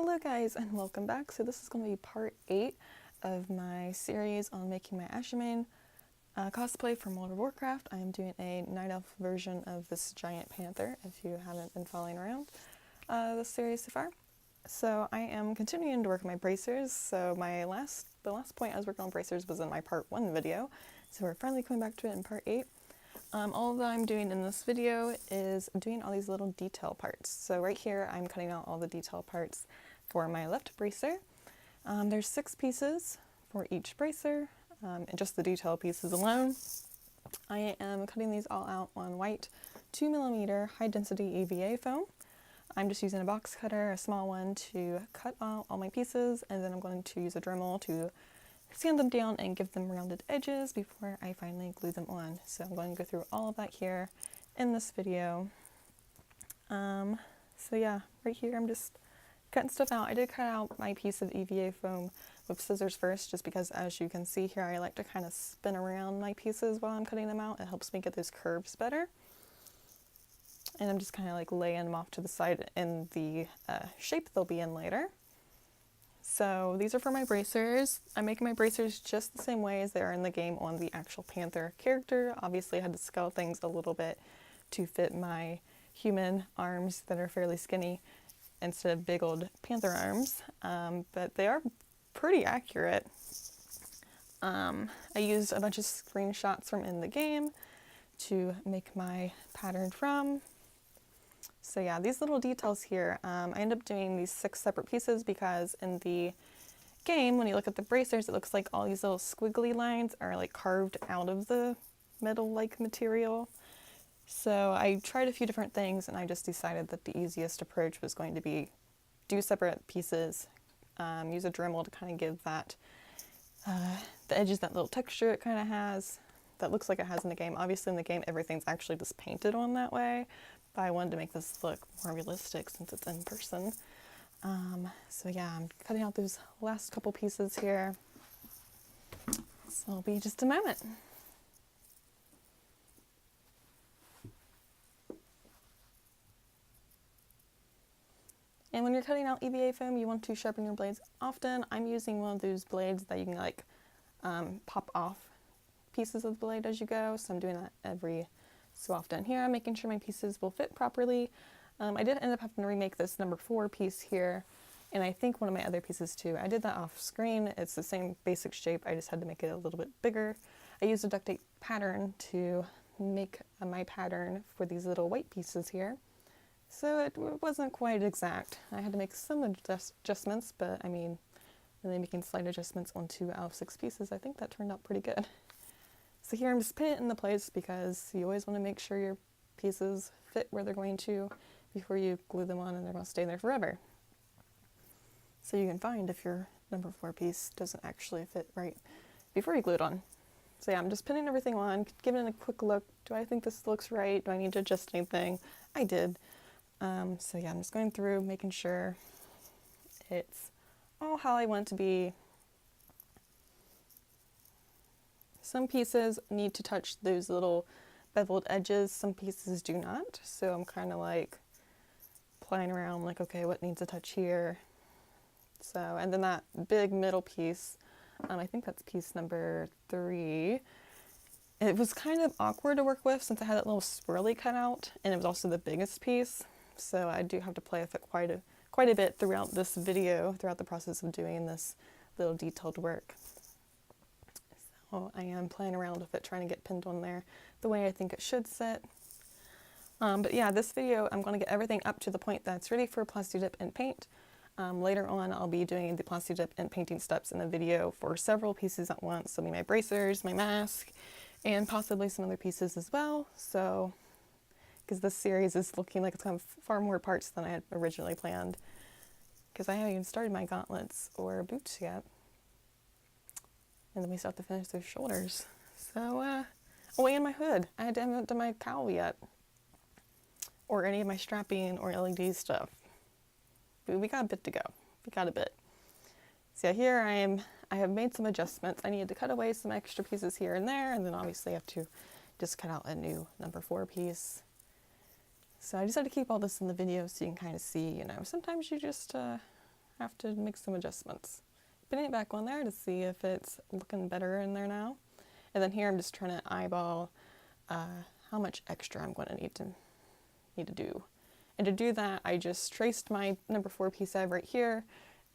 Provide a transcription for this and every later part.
Hello guys and welcome back. So this is going to be part 8 of my series on making my Ashamane cosplay from World of Warcraft. I am doing a night elf version of this giant panther if you haven't been following around this series so far. So I am continuing to work on my bracers. So the last point I was working on bracers was in my part 1 video. So we're finally coming back to it in part 8. All that I'm doing in this video is doing all these little detail parts. So right here I'm cutting out all the detail parts for my left bracer. There's 6 pieces for each bracer, and just the detail pieces alone. I am cutting these all out on white 2mm high density EVA foam. I'm just using a box cutter, a small one, to cut out all my pieces, and then I'm going to use a Dremel to sand them down and give them rounded edges before I finally glue them on. So I'm going to go through all of that here in this video. So yeah, right here I'm just cutting stuff out. I did cut out my piece of EVA foam with scissors first, just because as you can see here, I like to kind of spin around my pieces while I'm cutting them out. It helps me get those curves better. And I'm just kind of like laying them off to the side in the shape they'll be in later. So these are for my bracers. I'm making my bracers just the same way as they are in the game on the actual panther character. Obviously I had to scale things a little bit to fit my human arms that are fairly skinny instead of big old panther arms, but they are pretty accurate. I used a bunch of screenshots from in the game to make my pattern from. So yeah, these little details here, I end up doing these 6 separate pieces because in the game, when you look at the bracers, it looks like all these little squiggly lines are like carved out of the metal-like material. So I tried a few different things and I just decided that the easiest approach was going to be do separate pieces, use a Dremel to kind of give that, the edges, that little texture it kind of has, that looks like it has in the game. Obviously in the game everything's actually just painted on that way, but I wanted to make this look more realistic since it's in person. So yeah, I'm cutting out those last couple pieces here. So it'll be just a moment. And when you're cutting out EVA foam, you want to sharpen your blades often. I'm using one of those blades that you can like pop off pieces of the blade as you go. So I'm doing that every so often. Here I'm making sure my pieces will fit properly. I did end up having to remake this number 4 piece here, and I think one of my other pieces too. I did that off screen. It's the same basic shape. I just had to make it a little bit bigger. I used a duct tape pattern to make my pattern for these little white pieces here. So it wasn't quite exact. I had to make some adjustments, but I mean, really making slight adjustments on 2 out of 6 pieces, I think that turned out pretty good. So here I'm just pinning it into place because you always want to make sure your pieces fit where they're going to before you glue them on, and they're going to stay there forever. So you can find if your number 4 piece doesn't actually fit right before you glue it on. So yeah, I'm just pinning everything on, giving it a quick look. Do I think this looks right? Do I need to adjust anything? I did. So yeah, I'm just going through making sure it's all how I want it to be. Some pieces need to touch those little beveled edges, some pieces do not. So I'm kind of like playing around like, okay, what needs a touch here? So, and then that big middle piece, I think that's piece number 3. It was kind of awkward to work with since I had that little swirly cut out, and it was also the biggest piece. So I do have to play with it quite a bit throughout this video, throughout the process of doing this little detailed work. So I am playing around with it, trying to get pinned on there the way I think it should sit. But yeah, this video, I'm going to get everything up to the point that's ready for plastidip and paint. Later on, I'll be doing the plastidip and painting steps in the video for several pieces at once. So my bracers, my mask, and possibly some other pieces as well. So, because this series is looking like it's going to have far more parts than I had originally planned. Because I haven't even started my gauntlets or boots yet. And then we still have to finish those shoulders. So, oh, and my hood. I haven't done my cowl yet. Or any of my strapping or LED stuff. But we got a bit to go. We got a bit. So yeah, here I have made some adjustments. I needed to cut away some extra pieces here and there, and then obviously I have to just cut out a new number 4 piece. So I decided to keep all this in the video so you can kind of see, you know, sometimes you just have to make some adjustments. Putting it back on there to see if it's looking better in there now. And then here I'm just trying to eyeball how much extra I'm going to need to do. And to do that, I just traced my number 4 piece I have right here,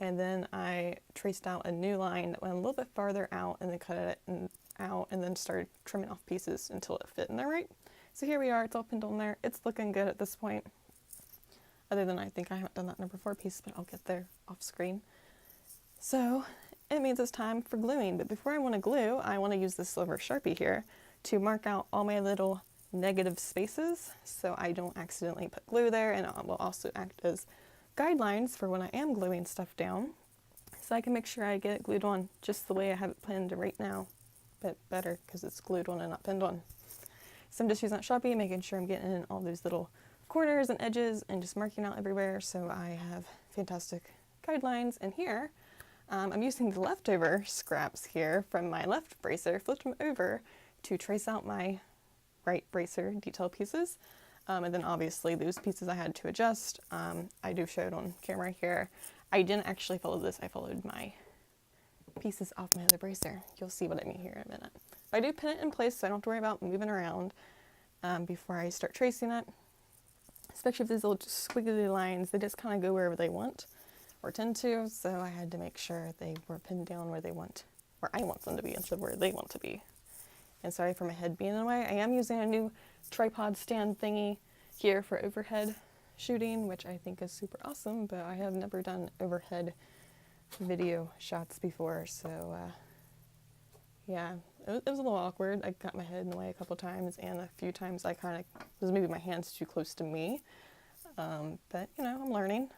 and then I traced out a new line that went a little bit farther out, and then cut it out, and then started trimming off pieces until it fit in there right. So here we are, it's all pinned on there. It's looking good at this point. Other than I think I haven't done that number 4 piece, but I'll get there off screen. So it means it's time for gluing, but before I want to glue, I want to use this silver Sharpie here to mark out all my little negative spaces so I don't accidentally put glue there, and it will also act as guidelines for when I am gluing stuff down, so I can make sure I get it glued on just the way I have it pinned right now, but better because it's glued on and not pinned on. So I'm just using that Sharpie, making sure I'm getting in all those little corners and edges and just marking out everywhere so I have fantastic guidelines. And here I'm using the leftover scraps here from my left bracer, flipped them over to trace out my right bracer detail pieces. And then obviously those pieces I had to adjust. I do show it on camera here. I didn't actually follow this, I followed my pieces off my other bracer. You'll see what I mean here in a minute. But I do pin it in place so I don't have to worry about moving around before I start tracing it. Especially if these little squiggly lines, they just kind of go wherever they want or tend to, so I had to make sure they were pinned down where I want them to be instead of where they want to be. And sorry for my head being in the way. I am using a new tripod stand thingy here for overhead shooting, which I think is super awesome, but I have never done overhead video shots before, so yeah, it was a little awkward. I got my head in the way a couple times, and a few times I kind of was maybe my hands too close to me, but you know, I'm learning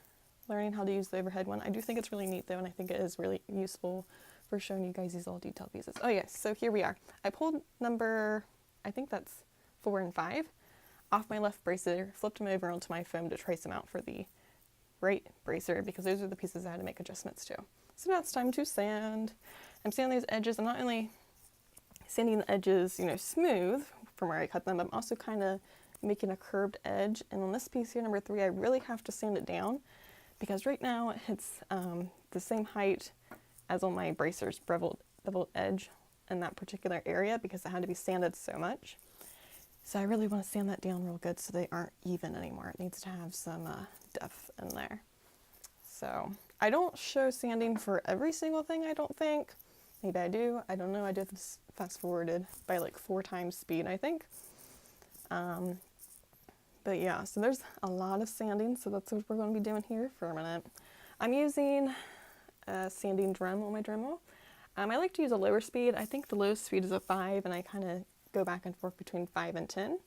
how to use the overhead one. I do think it's really neat though, and I think it is really useful for showing you guys these all detailed pieces. Oh yes, so here we are. I pulled number, I think that's 4 and 5 off my left bracer, flipped them over onto my foam to trace them out for the right bracer because those are the pieces I had to make adjustments to. So now it's time to sand. I'm sanding these edges. I'm not only sanding the edges, you know, smooth from where I cut them, but I'm also kind of making a curved edge. And on this piece here, number 3, I really have to sand it down because right now it's the same height as on my bracer's beveled edge in that particular area because it had to be sanded so much. So I really want to sand that down real good so they aren't even anymore. It needs to have some depth in there. So I don't show sanding for every single thing, I don't think. Maybe I do. I don't know. I did this fast forwarded by like 4 times speed, I think. But yeah, so there's a lot of sanding. So that's what we're going to be doing here for a minute. I'm using a sanding drum on my Dremel. I like to use a lower speed. I think the lowest speed is a 5, and I kind of go back and forth between 5 and 10.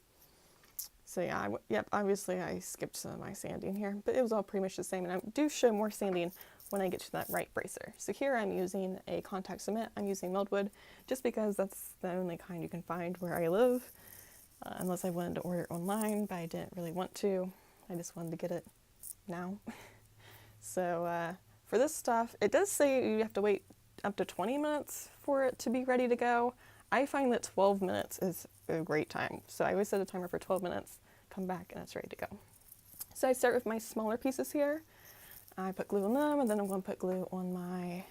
So yeah, yep, obviously I skipped some of my sanding here, but it was all pretty much the same. And I do show more sanding when I get to that right bracer. So here I'm using a contact cement. I'm using Meldwood just because that's the only kind you can find where I live, unless I wanted to order it online, but I didn't really want to. I just wanted to get it now. So for this stuff, it does say you have to wait up to 20 minutes for it to be ready to go. I find that 12 minutes is a great time. So I always set a timer for 12 minutes, come back, and it's ready to go. So I start with my smaller pieces here. I put glue on them, and then I'm going to put glue on my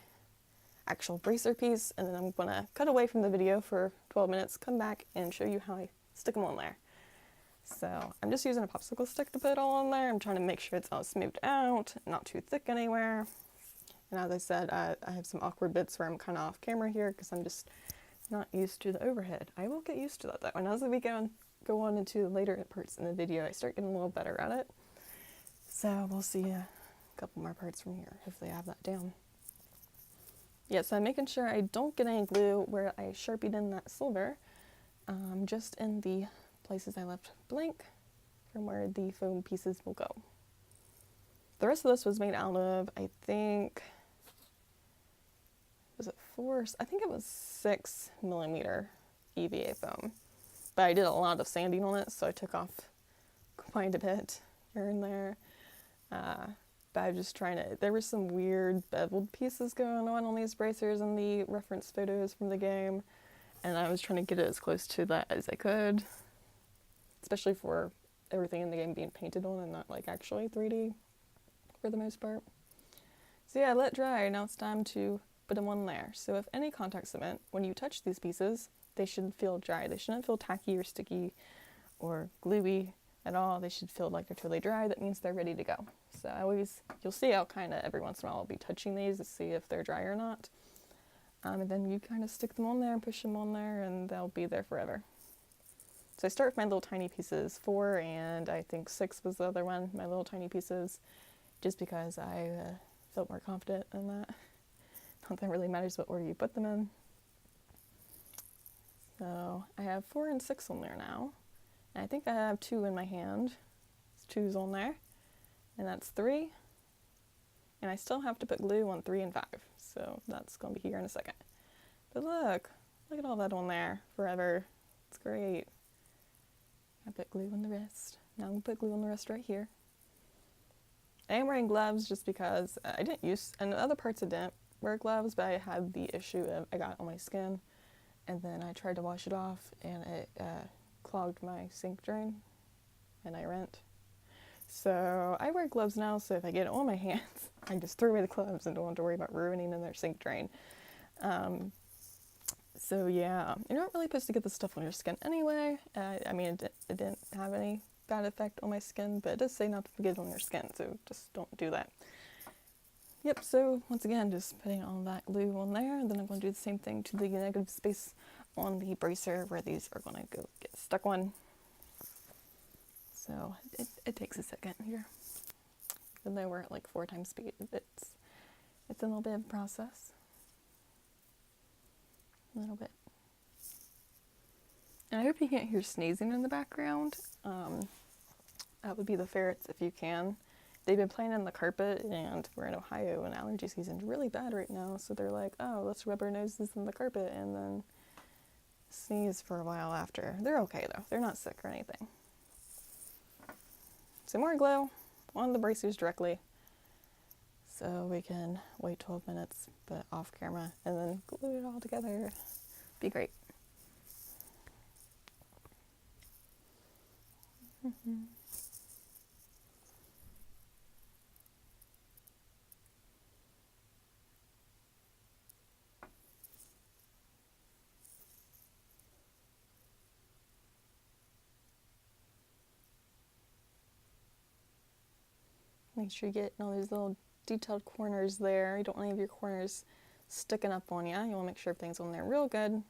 actual bracer piece, and then I'm going to cut away from the video for 12 minutes, come back, and show you how I stick them on there. So I'm just using a popsicle stick to put it all on there. I'm trying to make sure it's all smoothed out, not too thick anywhere. And as I said, I have some awkward bits where I'm kind of off camera here because I'm just not used to the overhead. I will get used to that though. And as we go on into later parts in the video, I start getting a little better at it. So we'll see a couple more parts from here. Hopefully I have that down. Yeah, so I'm making sure I don't get any glue where I sharpied in that silver, just in the places I left blank from where the foam pieces will go. The rest of this was made out of, I think, was it 4? I think it was 6mm EVA foam. But I did a lot of sanding on it, so I took off quite a bit here and there. But I'm just trying to, there were some weird beveled pieces going on these bracers in the reference photos from the game. And I was trying to get it as close to that as I could. Especially for everything in the game being painted on and not like actually 3D for the most part. So yeah, let dry. Now it's time to put them on there. So if any contact cement, when you touch these pieces, they should feel dry. They shouldn't feel tacky or sticky or gluey at all. They should feel like they're totally dry. That means they're ready to go. So you'll see how kind of every once in a while I'll be touching these to see if they're dry or not. And then you kind of stick them on there and push them on there, and they'll be there forever. So I start with my little tiny pieces, 4 and I think 6 was the other one, my little tiny pieces, just because I felt more confident in that. Not that it really matters what order you put them in. So I have 4 and 6 on there now. And I think I have 2 in my hand. It's 2's on there. And that's 3. And I still have to put glue on 3 and 5. So that's going to be here in a second. But look at all that on there forever. It's great. I put glue on the wrist. Now I'm going to put glue on the wrist right here. I am wearing gloves just because I didn't use, and other parts I didn't wear gloves, but I had the issue of I got it on my skin, and then I tried to wash it off, and it clogged my sink drain, and I rent. So I wear gloves now, so if I get it on my hands, I just throw away the gloves and don't have to worry about ruining in their sink drain. So yeah, you're not really supposed to get this stuff on your skin anyway. I mean, it didn't have any bad effect on my skin, but it does say not to get it on your skin, so just don't do that. Yep, so once again, just putting all that glue on there, and then I'm going to do the same thing to the negative space on the bracer where these are going to go get stuck on. So it takes a second here. Even though we're at like 4 times speed, it's a little bit of a process. A little bit. And I hope you can't hear sneezing in the background. That would be the ferrets if you can. They've been playing in the carpet, and we're in Ohio, and allergy season's really bad right now, so they're like, oh, let's rub our noses in the carpet and then sneeze for a while after. They're okay though. They're not sick or anything. So more glue on the bracers directly, so we can wait 12 minutes, but off camera, and then glue it all together. Be great. Make sure you get all these little detailed corners there. You don't want any of your corners sticking up on you. You want to make sure everything's on there real good.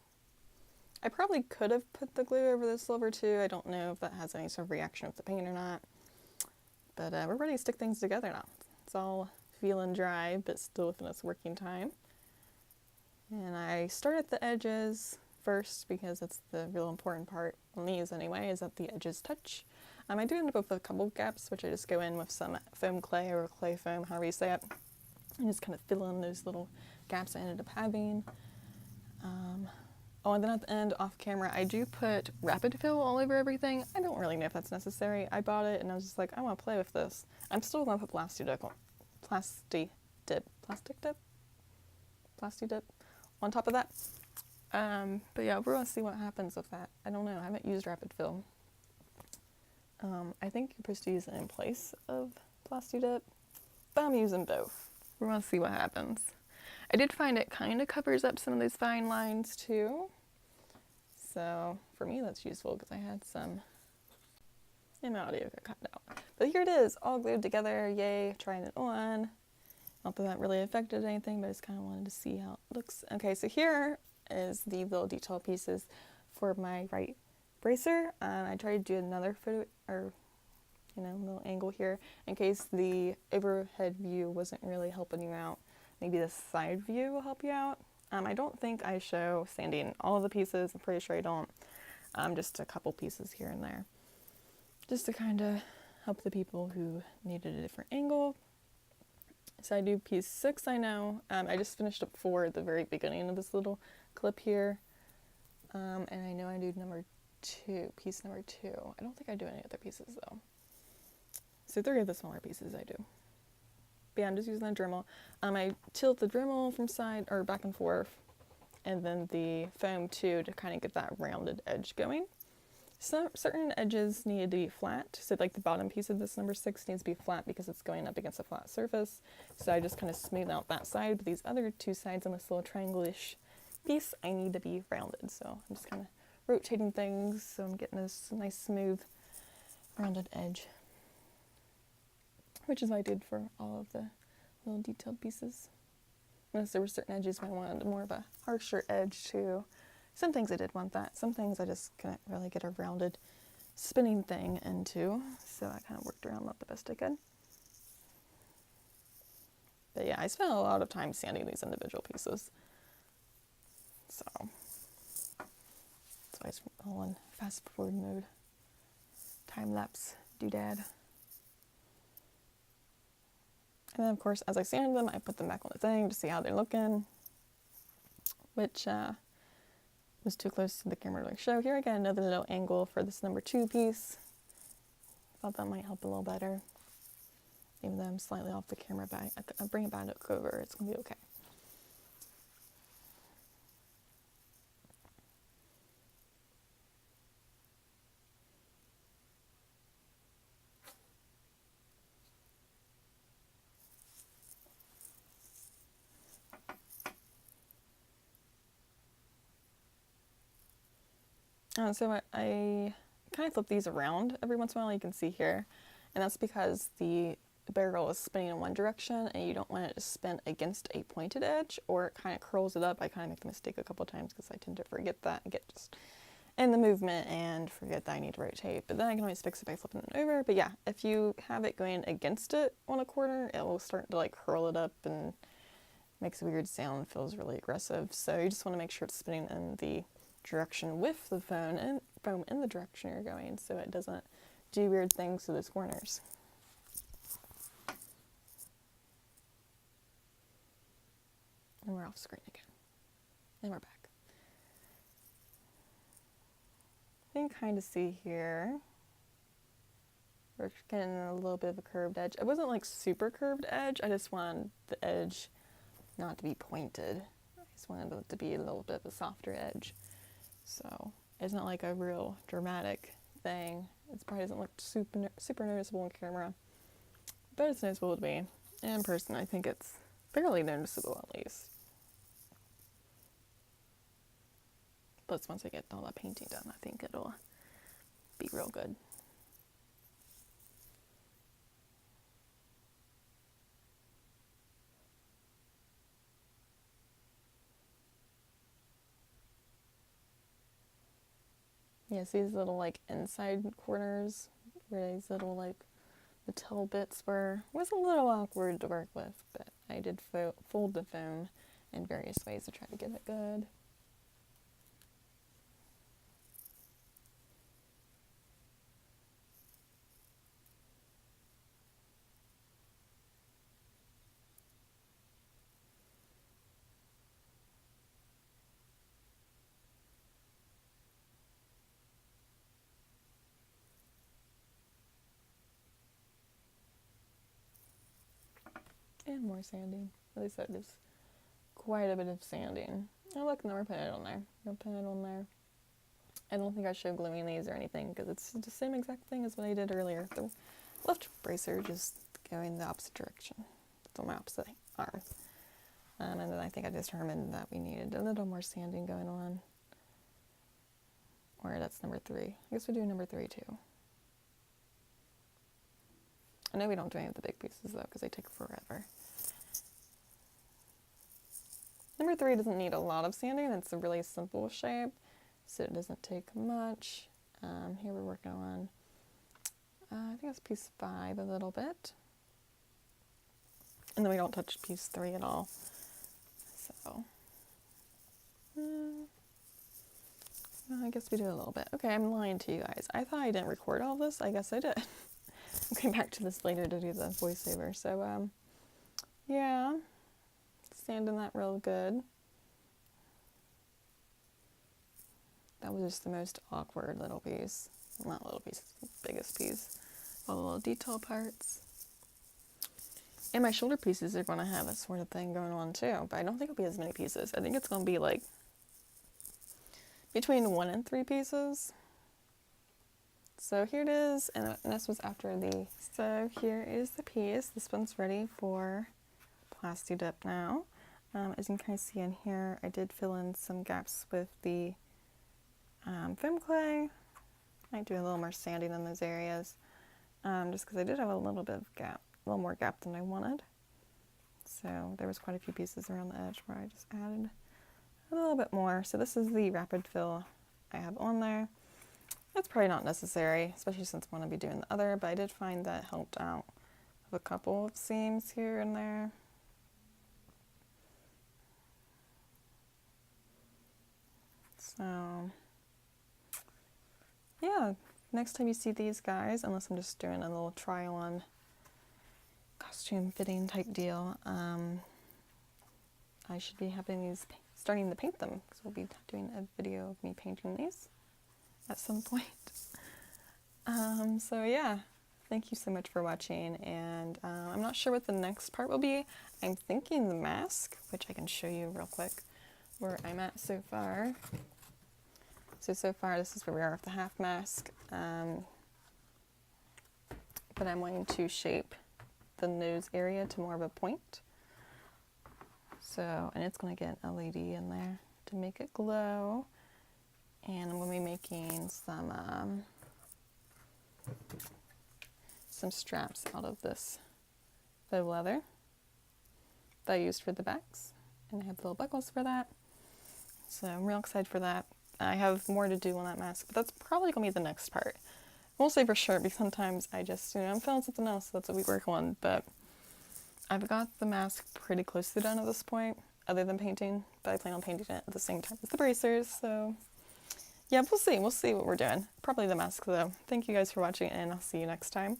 I probably could have put the glue over the silver too. I don't know if that has any sort of reaction with the paint or not. But we're ready to stick things together now. It's all feeling dry, but still within its working time. And I start at the edges first because that's the real important part on these anyway, is that the edges touch. I do end up with a couple gaps, which I just go in with some foam clay or clay foam, however you say it, and just kind of fill in those little gaps I ended up having. Oh, and then at the end, off camera, I do put rapid fill all over everything. I don't really know if that's necessary. I bought it and I was just like, I want to play with this. I'm still going to put plastidip on top of that. But yeah, we're going to see what happens with that. I don't know. I haven't used rapid fill. I think you're supposed to use it in place of plastidip, but I'm using both. We're going to see what happens. I did find it kind of covers up some of those fine lines too. So for me that's useful because I had some in my audio got cut out. But here it is, all glued together, yay, trying it on. Not that that really affected anything, but I just kind of wanted to see how it looks. Okay, so here is the little detail pieces for my right bracer. I tried to do another photo, or little angle here in case the overhead view wasn't really helping you out. Maybe the side view will help you out. I don't think I show sanding all of the pieces. I'm pretty sure I don't. Just a couple pieces here and there. Just to kind of help the people who needed a different angle. So I do piece 6, I know. I just finished up 4 at the very beginning of this little clip here. And I know I do piece number 2. I don't think I do any other pieces though. So 3 of the smaller pieces I do. But yeah, I'm just using the Dremel. I tilt the Dremel from side or back and forth, and then the foam too to kind of get that rounded edge going. Some certain edges need to be flat, so like the bottom piece of this number 6 needs to be flat because it's going up against a flat surface. So I just kind of smooth out that side, but these other two sides on this little triangle-ish piece, I need to be rounded. So I'm just kind of rotating things so I'm getting this nice, smooth, rounded edge, which is what I did for all of the little detailed pieces. Unless there were certain edges I wanted more of a harsher edge too. Some things I did want that. Some things I just couldn't really get a rounded spinning thing into. So I kind of worked around that the best I could. But yeah, I spent a lot of time sanding these individual pieces. So that's why it's all in fast forward mode. Time lapse doodad. And then of course, as I sanded them, I put them back on the thing to see how they're looking. Which was too close to the camera to show. Here I got another little angle for this number 2 piece. Thought that might help a little better. Even though I'm slightly off the camera, but I'll bring it back over. It's going to be okay. So I kind of flip these around every once in a while, you can see here. And that's because the barrel is spinning in one direction and you don't want it to spin against a pointed edge or it kind of curls it up. I kind of make the mistake a couple times because I tend to forget that and get just in the movement and forget that I need to rotate. But then I can always fix it by flipping it over. But yeah, if you have it going against it on a corner, it will start to like curl it up and makes a weird sound, feels really aggressive. So you just want to make sure it's spinning in the direction with the foam in the direction you're going so it doesn't do weird things to those corners. And we're off screen again. And we're back. You can kind of see here we're getting a little bit of a curved edge. It wasn't like super curved edge, I just wanted the edge not to be pointed. I just wanted it to be a little bit of a softer edge. So it's not like a real dramatic thing. It probably doesn't look super noticeable on camera, but it's noticeable to me. In person, I think it's fairly noticeable at least. Plus, once I get all that painting done, I think it'll be real good. Yeah, see these little like inside corners where these little like the tail bits was a little awkward to work with, but I did fold the foam in various ways to try to get it good. And more sanding. At least that is quite a bit of sanding. Oh look, now we're putting it on there. We're putting it on there. I don't think I should gluing these or anything because it's the same exact thing as what I did earlier. The left bracer just going the opposite direction. It's on my opposite arm. And then I think I determined that we needed a little more sanding going on. Or that's number 3. I guess we do number 3 too. I know we don't do any of the big pieces though because they take forever. Number 3 doesn't need a lot of sanding. It's a really simple shape, so it doesn't take much. Here we're working on, I think it's piece 5 a little bit. And then we don't touch piece 3 at all. So, I guess we do a little bit. Okay, I'm lying to you guys. I thought I didn't record all this. I guess I did. I'm coming back to this later to do the voiceover. So, yeah, sanding that real good. That was just the most awkward little piece. Not little piece, the biggest piece. All the little detail parts. And my shoulder pieces are going to have a sort of thing going on too, but I don't think it'll be as many pieces. I think it's going to be like between 1 and 3 pieces. So here it is, and this was after the... So here is the piece. This one's ready for plastidip now. As you can kind of see in here, I did fill in some gaps with the foam clay. Might do a little more sanding in those areas, just because I did have a little bit of gap, a little more gap than I wanted. So there was quite a few pieces around the edge where I just added a little bit more. So this is the rapid fill I have on there. It's probably not necessary, especially since I'm going to be doing the other, but I did find that helped out with a couple of seams here and there. So, yeah, next time you see these guys, unless I'm just doing a little trial on costume fitting type deal, I should be having these, starting to paint them, because we'll be doing a video of me painting these at some point. So yeah, thank you so much for watching, and I'm not sure what the next part will be. I'm thinking the mask, which I can show you real quick where I'm at so far. So far this is where we are with the half mask, but I'm going to shape the nose area to more of a point. So, and it's going to get an LED in there to make it glow. And I'm going to be making some straps out of this faux leather that I used for the backs. And I have little buckles for that. So I'm real excited for that. I have more to do on that mask, but that's probably going to be the next part. I won't say for sure, because sometimes I just, I'm feeling something else, so that's what we work on. But I've got the mask pretty close to done at this point, other than painting, but I plan on painting it at the same time as the bracers, so yeah, we'll see what we're doing. Probably the mask though. Thank you guys for watching, and I'll see you next time.